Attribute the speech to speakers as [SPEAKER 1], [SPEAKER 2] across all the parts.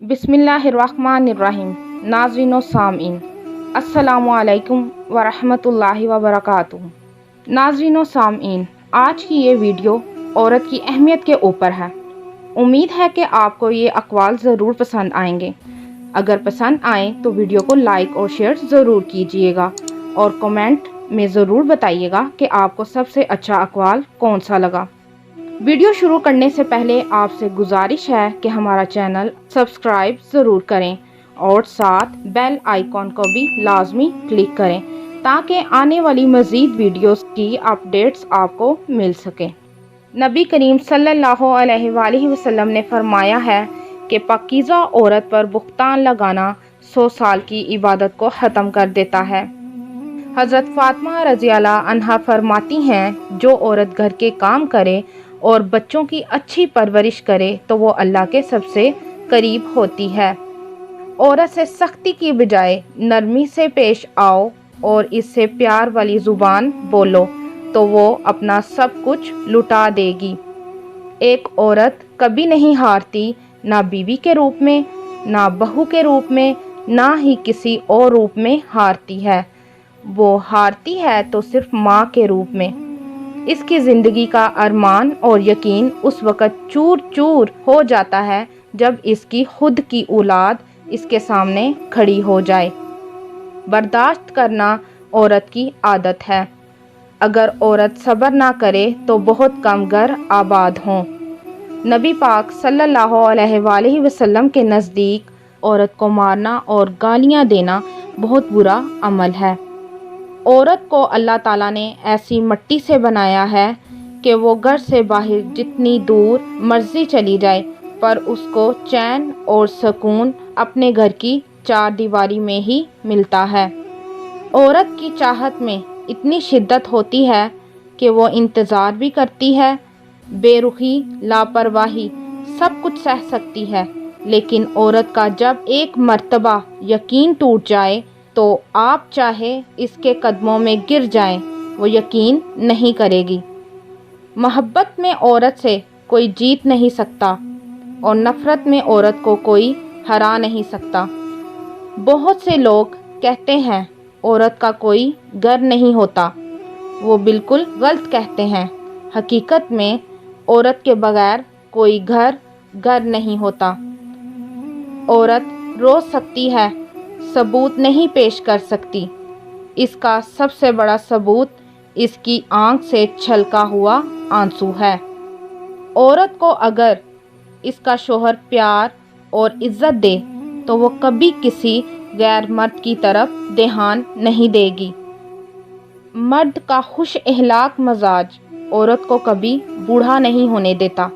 [SPEAKER 1] बिस्मिल्लाहिर्रहमानिर्रहीम। नाज़रीन व सामीन, अस्सलामु अलैकुम व रहमतुल्लाहि व बरकातुहू। नाज़रीन व सामीन, आज की ये वीडियो औरत की अहमियत के ऊपर है। उम्मीद है कि आपको ये अक़वाल ज़रूर पसंद आएंगे। अगर पसंद आए तो वीडियो को लाइक और शेयर ज़रूर कीजिएगा और कमेंट में ज़रूर बताइएगा कि आपको सबसे अच्छा अक़वाल कौन सा लगा। वीडियो शुरू करने से पहले आपसे गुजारिश है कि हमारा चैनल सब्सक्राइब ज़रूर करें और साथ बेल आइकॉन को भी लाजमी क्लिक करें ताकि आने वाली मज़ीद वीडियोस की अपडेट्स आपको मिल सके। नबी करीम सल्लल्लाहु अलैहि वसल्लम ने फरमाया है कि पाकीज़ा औरत पर बुख्तान लगाना 100 साल की इबादत को ख़त्म कर देता है। हज़रत फ़ातिमा रज़ी अल्लाह अन्हा फरमाती हैं, जो औरत घर के काम करे और बच्चों की अच्छी परवरिश करे तो वो अल्लाह के सबसे करीब होती है। औरत से सख्ती की बजाय नरमी से पेश आओ और इससे प्यार वाली ज़ुबान बोलो तो वो अपना सब कुछ लुटा देगी। एक औरत कभी नहीं हारती, ना बीवी के रूप में, ना बहू के रूप में, ना ही किसी और रूप में हारती है। वो हारती है तो सिर्फ माँ के रूप में। इसकी ज़िंदगी का अरमान और यकीन उस वक़्त चूर चूर हो जाता है जब इसकी खुद की औलाद इसके सामने खड़ी हो जाए। बर्दाश्त करना औरत की आदत है। अगर औरत सब्र ना करे तो बहुत कम घर आबाद हों। नबी पाक सल्लल्लाहु अलैहि वसल्लम के नज़दीक औरत को मारना और गालियाँ देना बहुत बुरा अमल है। औरत को अल्लाह ताला ने ऐसी मिट्टी से बनाया है कि वो घर से बाहर जितनी दूर मर्जी चली जाए पर उसको चैन और सुकून अपने घर की चार दीवारी में ही मिलता है। औरत की चाहत में इतनी शिद्दत होती है कि वो इंतज़ार भी करती है, बेरुखी, लापरवाही सब कुछ सह सकती है, लेकिन औरत का जब एक मर्तबा यकीन टूट जाए तो आप चाहे इसके कदमों में गिर जाएं, वो यकीन नहीं करेगी। मोहब्बत में औरत से कोई जीत नहीं सकता और नफ़रत में औरत को कोई हरा नहीं सकता। बहुत से लोग कहते हैं औरत का कोई घर नहीं होता। वो बिल्कुल गलत कहते हैं। हकीकत में औरत के बगैर कोई घर नहीं होता। औरत रो सकती है, सबूत नहीं पेश कर सकती। इसका सबसे बड़ा सबूत इसकी आंख से छलका हुआ आंसू है। औरत को अगर इसका शोहर प्यार और इज्जत दे तो वो कभी किसी गैर मर्द की तरफ ध्यान नहीं देगी। मर्द का खुश अखलाक मजाज औरत को कभी बूढ़ा नहीं होने देता।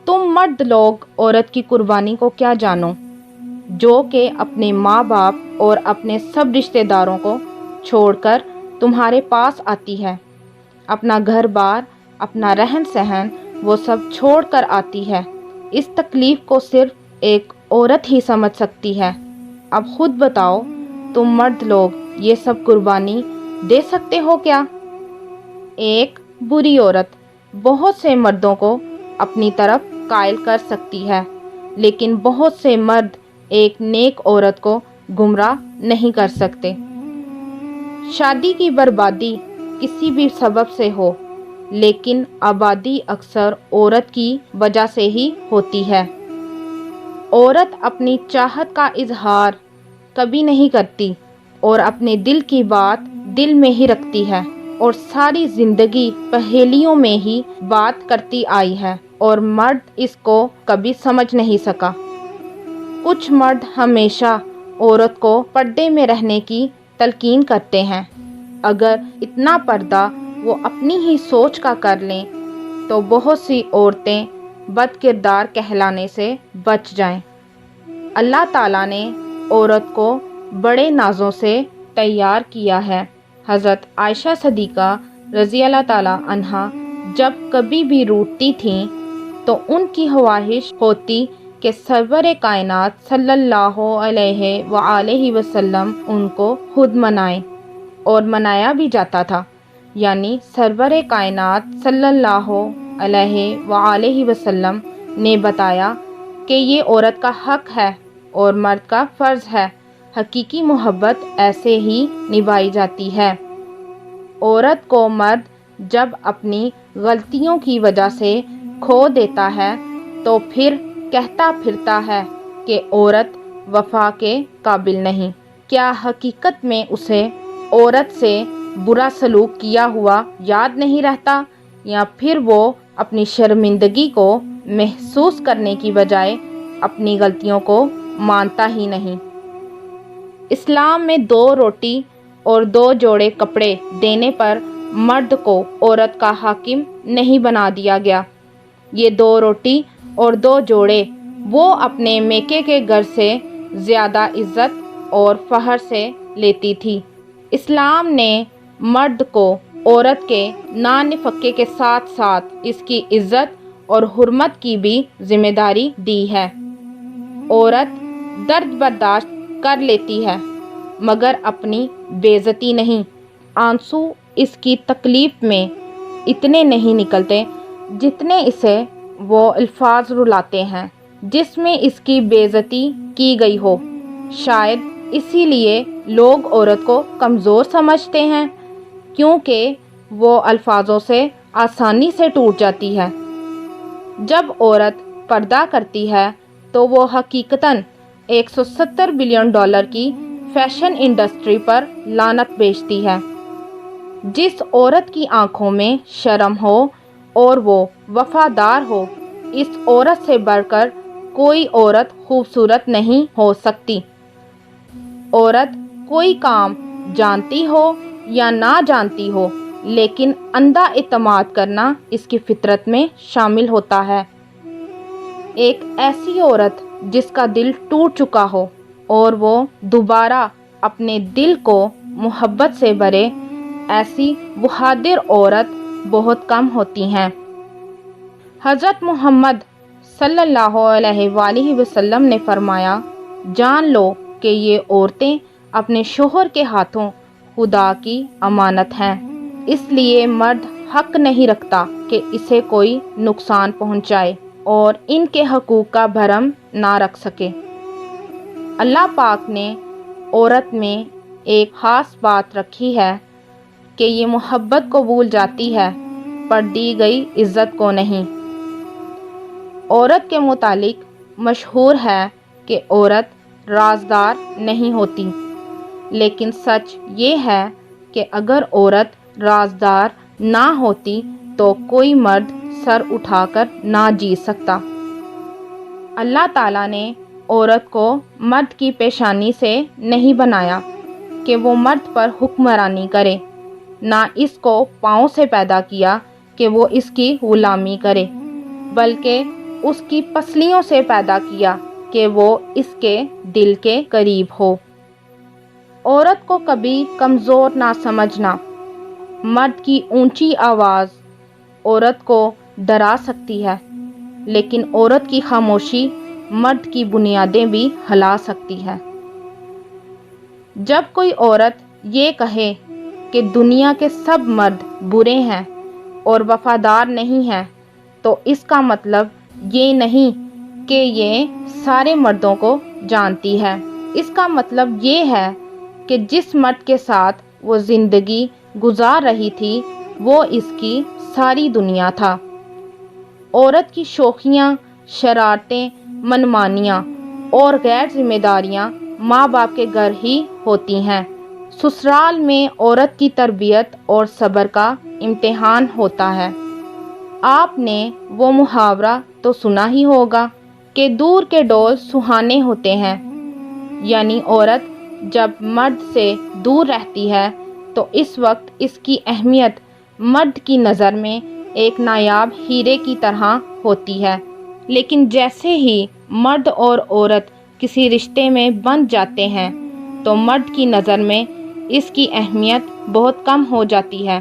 [SPEAKER 1] तुम मर्द लोग औरत की कुर्बानी को क्या जानो, जो कि अपने माँ बाप और अपने सब रिश्तेदारों को छोड़कर तुम्हारे पास आती है। अपना घर बार, अपना रहन सहन वो सब छोड़कर आती है। इस तकलीफ़ को सिर्फ एक औरत ही समझ सकती है। अब खुद बताओ, तुम मर्द लोग ये सब कुर्बानी दे सकते हो क्या? एक बुरी औरत बहुत से मर्दों को अपनी तरफ कायल कर सकती है, लेकिन बहुत से मर्द एक नेक औरत को गुमराह नहीं कर सकते। शादी की बर्बादी किसी भी सबब से हो, लेकिन आबादी अक्सर औरत की वजह से ही होती है। औरत अपनी चाहत का इजहार कभी नहीं करती और अपने दिल की बात दिल में ही रखती है और सारी जिंदगी पहेलियों में ही बात करती आई है और मर्द इसको कभी समझ नहीं सका। कुछ मर्द हमेशा औरत को पर्दे में रहने की तलकीन करते हैं। अगर इतना पर्दा वो अपनी ही सोच का कर लें तो बहुत सी औरतें बदकिरदार कहलाने से बच जाएं। अल्लाह ताला ने औरत को बड़े नाजों से तैयार किया है। हज़रत आयशा सदीक़ा रज़ी अल्लाह ताला अन्हा जब कभी भी रूठती थीं तो उनकी ख्वाहिश होती कि सरवर कायनात सल्लल्लाहु अलैहि वसल्लम उनको खुद मनाएं, और मनाया भी जाता था। यानी सरवर कायनात सल्लल्लाहु अलैहि वसल्लम ने बताया کہ یہ عورت کا حق ہے اور مرد کا فرض ہے۔ حقیقی محبت ایسے ہی نبھائی جاتی ہے۔ عورت کو مرد جب اپنی غلطیوں کی وجہ سے کھو دیتا ہے تو پھر کہتا پھرتا ہے کہ عورت وفا کے قابل نہیں۔ کیا حقیقت میں اسے عورت سے برا سلوک کیا ہوا یاد نہیں رہتا، یا پھر وہ اپنی شرمندگی کو محسوس کرنے کی بجائے اپنی غلطیوں کو مانتا ہی نہیں؟ اسلام میں 2 روٹی اور 2 جوڑے کپڑے دینے پر مرد کو عورت کا حاکم نہیں بنا دیا گیا۔ یہ 2 روٹی اور 2 جوڑے وہ اپنے میکے کے گھر سے زیادہ عزت اور فخر سے لیتی تھی۔ اسلام نے مرد کو عورت کے نان نفقے کے ساتھ ساتھ اس کی عزت اور حرمت کی بھی ذمہ داری دی ہے۔ عورت درد برداشت کر لیتی ہے مگر اپنی بے عزتی نہیں۔ آنسو اس کی تکلیف میں اتنے نہیں نکلتے جتنے اسے وہ الفاظ رلاتے ہیں جس میں اس کی بے عزتی کی گئی ہو۔ شاید اسی لیے لوگ عورت کو کمزور سمجھتے ہیں، کیونکہ وہ الفاظوں سے آسانی سے ٹوٹ جاتی ہے۔ جب عورت پردہ کرتی ہے تو وہ حقیقتاً $170 بلین کی فیشن انڈسٹری پر لعنت بھیجتی ہے۔ جس عورت کی آنکھوں میں شرم ہو اور وہ وفادار ہو، اس عورت سے بڑھ کر کوئی عورت خوبصورت نہیں ہو سکتی۔ عورت کوئی کام جانتی ہو یا نہ جانتی ہو، لیکن اندھا اعتماد کرنا اس کی فطرت میں شامل ہوتا ہے۔ ایک ایسی عورت جس کا دل ٹوٹ چکا ہو اور وہ دوبارہ اپنے دل کو محبت سے بھرے، ایسی بہادر عورت بہت کم ہوتی ہیں۔ حضرت محمد صلی اللہ علیہ وآلہ وسلم نے فرمایا، جان لو کہ یہ عورتیں اپنے شوہر کے ہاتھوں خدا کی امانت ہیں، اس لیے مرد حق نہیں رکھتا کہ اسے کوئی نقصان پہنچائے اور ان کے حقوق کا بھرم نہ رکھ سکے۔ اللہ پاک نے عورت میں ایک خاص بات رکھی ہے کہ یہ محبت کو بھول جاتی ہے پر دی گئی عزت کو نہیں۔ عورت کے متعلق مشہور ہے کہ عورت رازدار نہیں ہوتی، لیکن سچ یہ ہے کہ اگر عورت رازدار نہ ہوتی تو کوئی مرد سر اٹھا کر نہ جیت سکتا۔ اللہ تعالیٰ نے عورت کو مرد کی پیشانی سے نہیں بنایا کہ وہ مرد پر حکمرانی کرے، نہ اس کو پاؤں سے پیدا کیا کہ وہ اس کی غلامی کرے، بلکہ اس کی پسلیوں سے پیدا کیا کہ وہ اس کے دل کے قریب ہو۔ عورت کو کبھی کمزور نہ سمجھنا۔ مرد کی اونچی آواز عورت کو ڈرا سکتی ہے، لیکن عورت کی خاموشی مرد کی بنیادیں بھی ہلا سکتی ہے۔ جب کوئی عورت یہ کہے کہ دنیا کے سب مرد برے ہیں اور وفادار نہیں ہیں، تو اس کا مطلب یہ نہیں کہ یہ سارے مردوں کو جانتی ہے۔ اس کا مطلب یہ ہے کہ جس مرد کے ساتھ وہ زندگی گزار رہی تھی وہ اس کی ساری دنیا تھا۔ عورت کی شوخیاں، شرارتیں، منمانیاں اور غیر ذمہ داریاں ماں باپ کے گھر ہی ہوتی ہیں۔ سسرال میں عورت کی تربیت اور صبر کا امتحان ہوتا ہے۔ آپ نے وہ محاورہ تو سنا ہی ہوگا کہ دور کے ڈول سہانے ہوتے ہیں، یعنی عورت جب مرد سے دور رہتی ہے تو اس وقت اس کی اہمیت مرد کی نظر میں ایک نایاب ہیرے کی طرح ہوتی ہے، لیکن جیسے ہی مرد اور عورت کسی رشتے میں بندھ جاتے ہیں تو مرد کی نظر میں اس کی اہمیت بہت کم ہو جاتی ہے،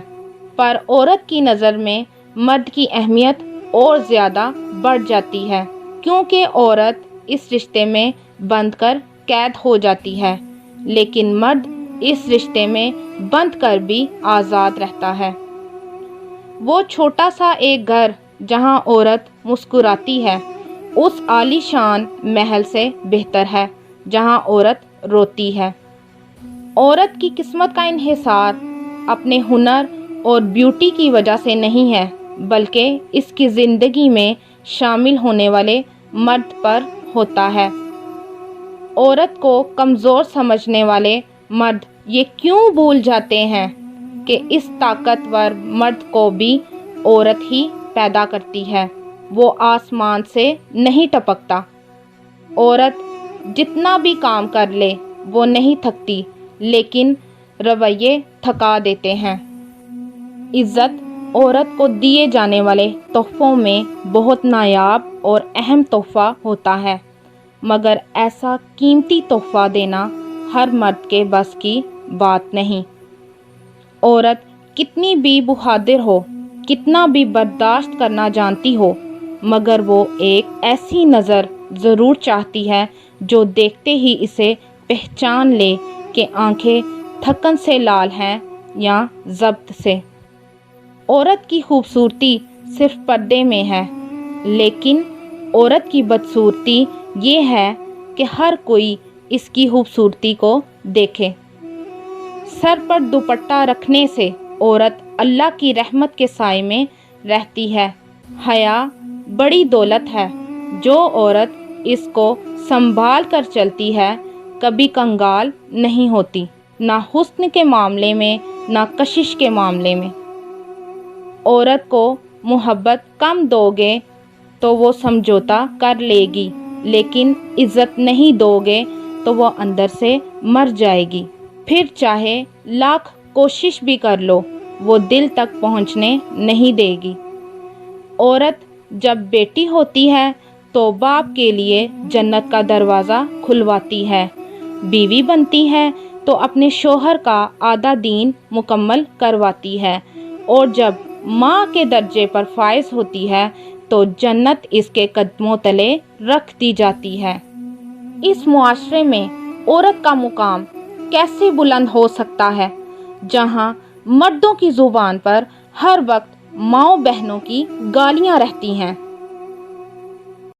[SPEAKER 1] پر عورت کی نظر میں مرد کی اہمیت اور زیادہ بڑھ جاتی ہے، کیونکہ عورت اس رشتے میں بندھ کر قید ہو جاتی ہے، لیکن مرد اس رشتے میں بندھ کر بھی آزاد رہتا ہے۔ وہ چھوٹا سا ایک گھر جہاں عورت مسکراتی ہے، उस आलीशान महल से बेहतर है जहां औरत रोती है। औरत की किस्मत का इन्हिसार अपने हुनर और ब्यूटी की वजह से नहीं है, बल्कि इसकी ज़िंदगी में शामिल होने वाले मर्द पर होता है। औरत को कमज़ोर समझने वाले मर्द ये क्यों भूल जाते हैं कि इस ताकतवर मर्द को भी औरत ही पैदा करती है, वो आसमान से नहीं टपकता। औरत जितना भी काम कर ले वो नहीं थकती, लेकिन रवैये थका देते हैं। इज़्ज़त औरत को दिए जाने वाले तोहफ़ों में बहुत नायाब और अहम तोहफ़ा होता है, मगर ऐसा कीमती तोहफ़ा देना हर मर्द के बस की बात नहीं। औरत कितनी भी बहादुर हो, कितना भी बर्दाश्त करना जानती हो, मगर वो एक ऐसी नज़र ज़रूर चाहती है जो देखते ही इसे पहचान ले कि आंखें थकन से लाल हैं या ज़ब्त से। औरत की खूबसूरती सिर्फ पर्दे में है, लेकिन औरत की बदसूरती ये है कि हर कोई इसकी खूबसूरती को देखे। सर पर दुपट्टा रखने से औरत अल्लाह की रहमत के साए में रहती है। हया बड़ी दौलत है, जो औरत इसको संभाल कर चलती है कभी कंगाल नहीं होती, ना हुस्न के मामले में ना कशिश के मामले में। औरत को मोहब्बत कम दोगे तो वो समझौता कर लेगी, लेकिन इज़्ज़त नहीं दोगे तो वो अंदर से मर जाएगी। फिर चाहे लाख कोशिश भी कर लो, वो दिल तक पहुंचने नहीं देगी। औरत जब बेटी होती है तो बाप के लिए जन्नत का दरवाज़ा खुलवाती है, बीवी बनती है तो अपने शोहर का आधा दीन मुकम्मल करवाती है, और जब माँ के दर्जे पर फाइज होती है तो जन्नत इसके कदमों तले रख दी जाती है। इस मुआशरे में औरत का मुकाम कैसे बुलंद हो सकता है, जहाँ मर्दों की ज़ुबान पर हर वक्त माओ बहनों की गालियाँ रहती हैं।